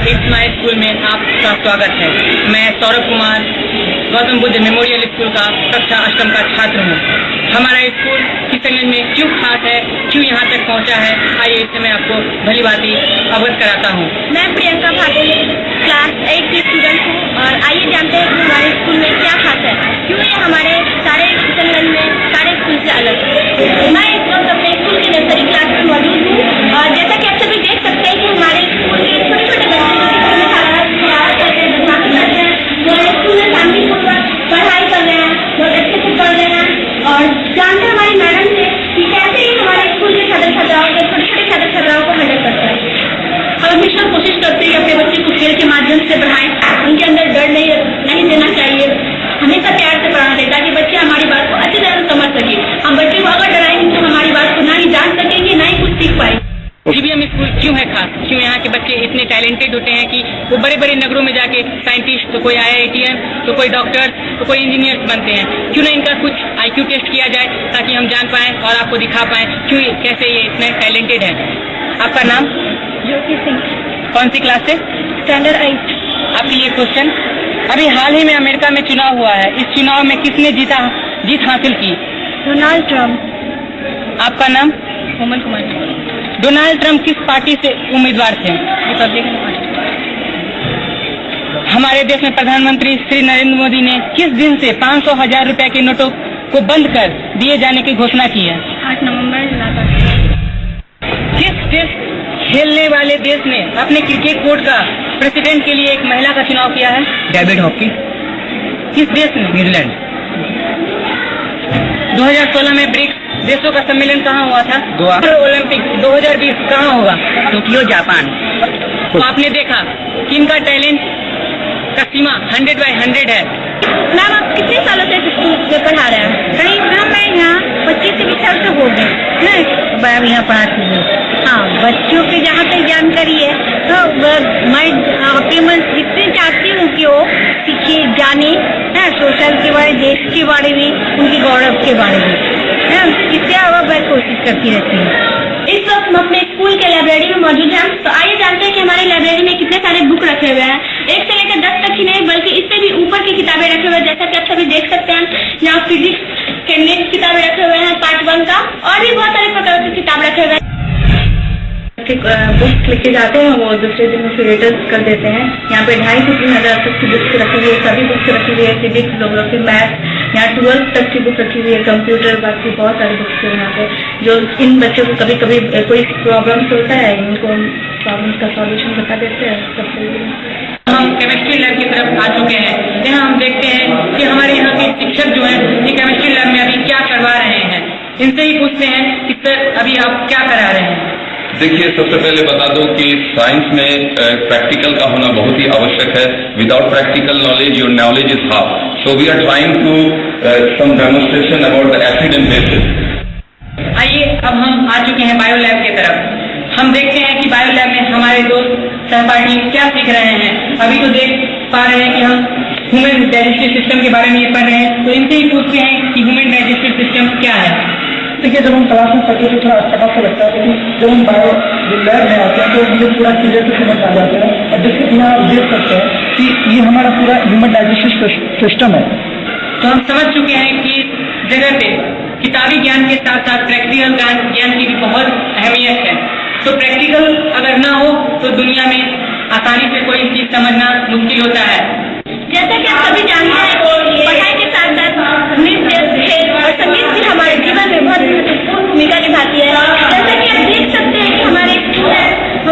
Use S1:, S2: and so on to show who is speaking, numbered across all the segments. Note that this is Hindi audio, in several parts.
S1: इट्स माय स्कूल में आपका स्वागत है। मैं सौरभ कुमार गौतम बुद्ध मेमोरियल स्कूल का कक्षा 8वीं का छात्र हूँ। हमारा स्कूल किशनगंज में क्यों खास है, क्यों यहाँ तक पहुँचा है, आइए इससे मैं आपको भली भांति अवगत कराता हूँ।
S2: मैं प्रियंका भागेले क्लास 8 की स्टूडेंट हूँ और आइए जानते हैं कि हमारे स्कूल में क्या खास है, क्यों ये हमारे सारे किशनगंज में सारे स्कूल से अलग है। मैं इस वक्त अपने स्कूल की नर्सरी क्लास में मौजूद हूँ और जैसा कि आप सभी देख सकते हैं कि हमारे स्कूल के छोटे छोटे पढ़ाई कर रहे हैं, बहुत अच्छे से पढ़ रहे हैं और जानते हैं हमारी मैडम से कि कैसे ही हमारे स्कूल के छात्र छात्राओं को छोटे छोटे छात्र छात्राओं को हैंडल करते हैं। हम हमेशा कोशिश करते हैं कि अपने बच्चे को खेल के माध्यम से पढ़ाएं, उनके अंदर डर नहीं देना चाहिए, हमेशा प्यार से पढ़ाना चाहिए ताकि बच्चे हमारी बात को अच्छी तरह से समझ सके। हम बच्चे को अगर डराएंगे तो हमारी बात को ना ही जान सकेंगे ना ही कुछ सीख पाएंगे।
S1: जीबीएम स्कूल क्यों है खास, क्यों यहाँ के बच्चे इतने टैलेंटेड होते हैं कि वो बड़े बड़े नगरों में जाके साइंटिस्ट, तो कोई IITian, तो कोई डॉक्टर, तो कोई इंजीनियर बनते हैं। क्यों ना इनका कुछ IQ टेस्ट किया जाए ताकि हम जान पाएं और आपको दिखा पाएं क्यों कैसे ये इतने टैलेंटेड है। आपका नाम?
S2: ज्योति सिंह।
S1: कौन सी क्लास से?
S2: स्टैंडर्ड 8।
S1: आपके लिए क्वेश्चन, अभी हाल ही में अमेरिका में चुनाव हुआ है, इस चुनाव में किसने जीत हासिल की?
S2: Donald Trump.
S1: आपका नाम?
S2: कोमल कुमार।
S1: डोनाल्ड ट्रम्प किस पार्टी से उम्मीदवार थे?
S2: Republican party.
S1: हमारे देश में प्रधानमंत्री श्री नरेंद्र मोदी ने किस दिन से 500,000 रुपए के नोटों को बंद कर दिए जाने की घोषणा की है?
S2: 8 नवंबर।
S1: किस देश खेलने वाले देश ने अपने क्रिकेट बोर्ड का प्रेसिडेंट के लिए एक महिला का चुनाव किया है?
S3: David hockey.
S1: किस देश ने?
S3: न्यूजीलैंड।
S1: 2016 में ब्रिक्स देशों का सम्मेलन कहाँ हुआ था?
S3: गोवा।
S1: ओलंपिक 2020 कहाँ होगा?
S3: Tokyo, Japan.
S1: तो आपने देखा कि इनका टैलेंट का सीमा 100/100 है।
S2: मैम आप कितने सालों से स्कूल में पढ़ा रहे हैं? करीब मैं यहाँ 25 से 20 साल से हो गए
S3: मैं यहाँ पढ़ाती हूँ।
S2: हाँ, बच्चों की जहाँ तक जानकारी है तो मैं अपने मन जितनी चाहती हूँ कि वो सीखे, जाने सोशल के बारे, देश के बारे में, उनके गौरव के बारे में, इसके अलावा मैं कोशिश करती रहती हूँ। इस वक्त हम अपने स्कूल के लाइब्रेरी में मौजूद हैं, तो आइए जानते हैं कि हमारे लाइब्रेरी में कितने सारे बुक रखे हुए हैं। 1 से लेकर 10 तक ही नहीं बल्कि इससे भी ऊपर की किताबें रखे हुए हैं। जैसा कि आप सभी देख सकते हैं यहाँ फिजिक्स के नेक्स्ट किताबें रखे हुए हैं, पार्ट 1 का, और भी बहुत सारे प्रकार की किताब रखे हुए हैं। बुक्स लेके जाते हैं, वो दूसरे दिन उसे रिटर्न कर देते हैं। यहाँ पे 2,500 से 3,000 तक की बुक्स रखी हुई है, सभी बुक्स रखी हुई है, फिजिक्स, ज्योग्राफी, मैथ, यहाँ 12th तक की बुक रखी हुई है, कंप्यूटर, बाकी बहुत सारी बुक्स है यहाँ पे, जो इन बच्चों को कभी कभी कोई प्रॉब्लम होता है इनको प्रॉब्लम का सॉल्यूशन बता देते हैं। सबसे
S1: हम केमिस्ट्री लैब की तरफ आ चुके हैं। यहाँ हम देखते हैं कि हमारे यहाँ के शिक्षक जो हैं ये केमिस्ट्री लैब में अभी क्या करवा रहे हैं। इनसे ही पूछते हैं कि सर अभी आप क्या करा रहे हैं?
S4: देखिए, सबसे पहले बता दूं कि साइंस में प्रैक्टिकल का होना बहुत ही आवश्यक है। Without practical knowledge your knowledge is half. So we are trying to some demonstration about the acid and basis.
S1: आइए अब हम आ चुके हैं बायो लैब की तरफ। हम देखते हैं कि बायो लैब में हमारे दोस्त सहपाठी क्या सीख रहे हैं। अभी तो देख पा रहे हैं कि हम ह्यूमन डाइजेस्टिव सिस्टम के बारे में पढ़ रहे हैं, तो इनसे ही पूछते हैं कि ह्यूमन डाइजेस्टिव सिस्टम क्या है।
S5: देखिए, जब हम क्लास में पढ़ते तो थोड़ा अच्छा खासा लगता है, लेकिन जब हम बायो लैब में आते हैं तो मुझे पूरा क्लियर से समझ आ जाता है। और जैसे कि आप देख सकते हैं कि ये हमारा पूरा ह्यूमन डाइजेस्टिव सिस्टम है।
S1: तो हम समझ चुके हैं कि जगह पे किताबी ज्ञान के साथ साथ प्रैक्टिकल ज्ञान की भी बहुत अहमियत है। तो प्रैक्टिकल अगर ना हो तो दुनिया में आसानी से कोई चीज समझना मुश्किल होता है।
S2: जैसा कि आप सभी जानते हैं, पढ़ाई के साथ साथ नृत्य, खेल और संगीत भी हमारे जीवन में बहुत महत्वपूर्ण भूमिका निभाती है। जैसा कि आप देख सकते हैं कि हमारे स्कूल है तो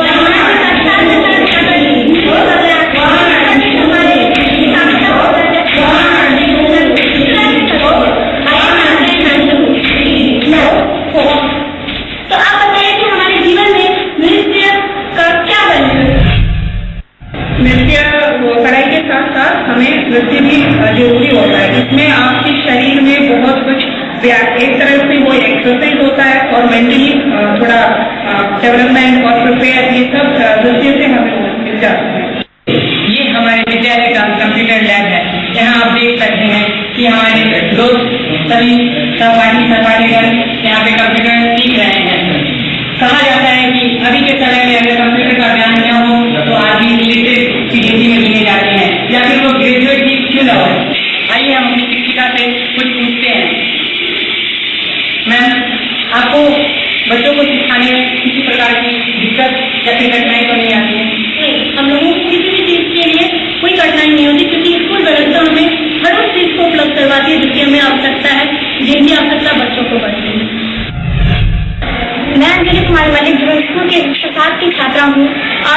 S2: आप बताइए कि हमारे जीवन में नृत्य का क्या वैल्यू है?
S6: नृत्य पढ़ाई के साथ साथ हमें नृत्य भी जरूरी होता है। इसमें आपके शरीर में बहुत कुछ एक तरह से वो एक्सरसाइज होता है और मेंटली थोड़ा डेवलपमेंट और प्रिपेयर, ये सब नृत्य से हमें मिल जाता है।
S1: ये हमारे विद्यालय का कंप्यूटर लैब है। यहाँ आप देख सकते हैं कि हमारे दोस्त सभी सहपाठीगण यहाँ पे कंप्यूटर सीख रहे हैं। कहा जाता है कि अभी के समय में अगर कंप्यूटर का ज्ञान न हो तो आदमी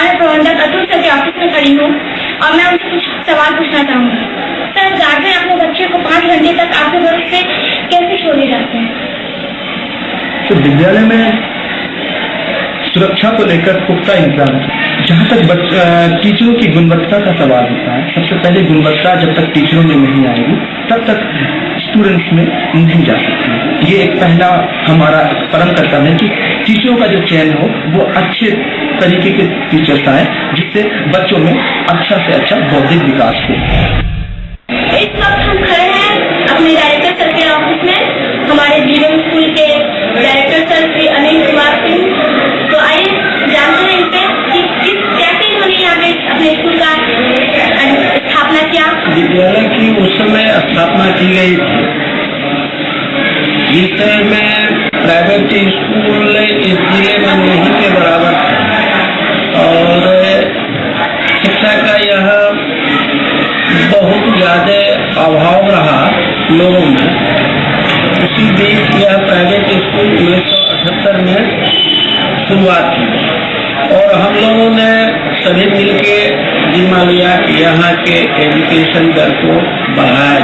S2: महानगर प्रबंधक अतुल सर के ऑफिस में खड़ी हूँ और मैं उनसे कुछ सवाल पूछना चाहूँगी। सर, गार्जियन अपने बच्चे को 5 घंटे तक आपके बस से कैसे छोड़े जाते हैं?
S5: तो विद्यालय में सुरक्षा को लेकर पुख्ता इंतजाम है। जहाँ तक टीचरों की गुणवत्ता का सवाल होता है, सबसे पहले गुणवत्ता जब तक टीचरों में नहीं आएगी तब तक स्टूडेंट्स में नहीं जा सकती। ये एक पहला हमारा परम कर्तव्य है कि टीचरों का जो चयन हो वो अच्छे तरीके के टीचर्स आए, जिससे बच्चों में अच्छा से अच्छा बौद्धिक विकास हो।
S2: इस वक्त हम खड़े हैं अपने डायरेक्टर सर के ऑफिस में, हमारे जीवन स्कूल के डायरेक्टर सर श्री अनिल कुमार सिंह। तो आइए जानते हैं इनसे कि कैसे इन्होंने यहाँ पे अपने स्कूल का स्थापना किया।
S7: विद्यालय की उस समय स्थापना की गई थी जिस समय में प्राइवेट स्कूल इस जिले में नहीं के बराबर था और शिक्षा का यह बहुत ज्यादा अभाव रहा लोगों में। उसी बीच यह प्राइवेट स्कूल 1978 में शुरुआत की और हम लोगों ने सभी मिलके जिम्मा लिया कि यहाँ के एजुकेशन दर को बढ़ाया